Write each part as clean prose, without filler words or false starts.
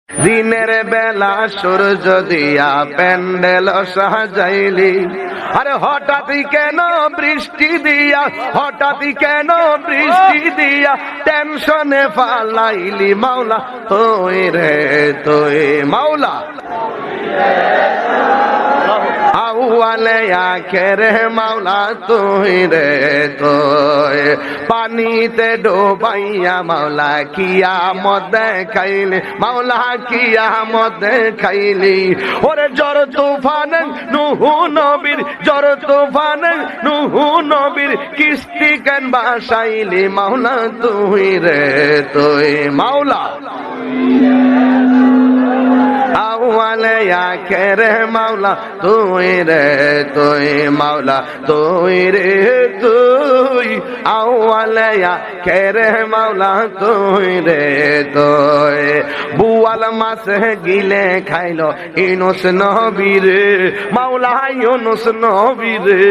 দিনের বেলা সূর্য দিয়া প্যান্ডেল সাজাইলি, আরে হঠাৎই কেন বৃষ্টি দিয়া, হঠাৎই কেন বৃষ্টি দিয়া টেনশনে ফালাইলি মাওলা তুই রে তুই মাওলা। আউয়ালে আখেরে মাওলা তুই রে তুই, পানিতে ডোবাইয়া মাওলা কিয়ামত দেখাইলি, মাওলা কিয়ামত দেখাইলি। ওরে ঝড় তুফান নূহু নবীর, ঝড় তুফান নূহু নবীর কিস্তি কেন বাসাইলি মাওলা তুই রে তুই মাওলা। আউয়ালে আখেরে মাওলা তুই রে তুই মাওলা তুই রে তুই, আউয়ালে আখেরে মাওলা তুই রে তুই। বুয়াল মাছে গিলে খাইলো ইউনুস নবী রে মাওলা ইউনুস নবী রে,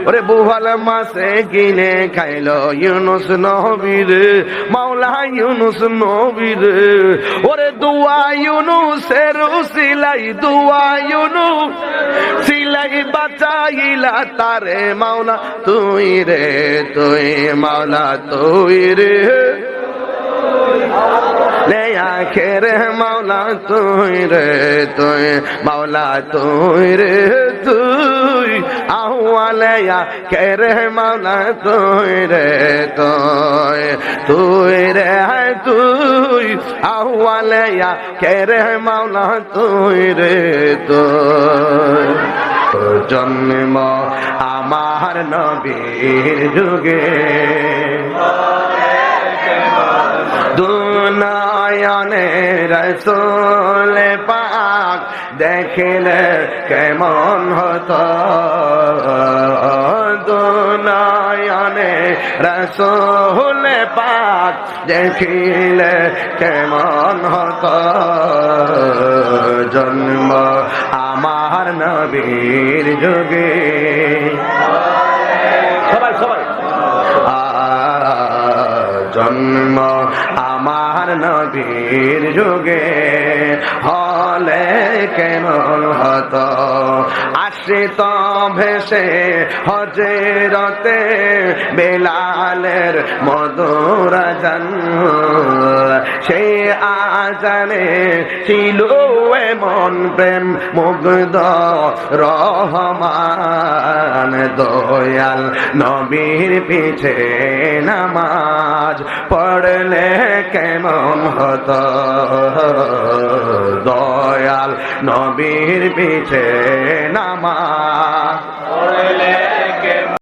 ওরে বুয়াল মাছে গিলে খাইলো ইউনুস নবী রে মাওলা ইউনুস নবী রে। ওরে দুয়া ইউনুস সিলাই, দুয়া ইউনুস সিলাই বাঁচাইলা তারে মাওলা তুই রে তুই মাওলা তুই রে লে আখেরে মাওলা তুই রে তুই মাওলা তুই রে তুই, আউয়ালে আখেরে মাওলা তুই রে তুই তুই রে তুই, আউয়ালে আখেরে মাওলা তুই রে তুই। জন্ম আমার নবীর যুগে, দুনয়নে রাসূল পাক দেখিলে কেমন হতো, দুনয়নে রাসূল পাক দেখিলে কেমন হতো। জন্ম আমার নবীর যুগে, সবাই সবাই জন্ম আমার নবীর যুগে হলে কেমন হতো। আশ্রিত ভেসে হজরতে বেলালের মধুর আযান, সে আযানে ছিল এমন প্রেম মুগ্ধ রহমান। দয়াল নবীর পিছে নামাজ পড়লে কেমন হতো, দয়াল নবীর পিছে নামাজ পড়লে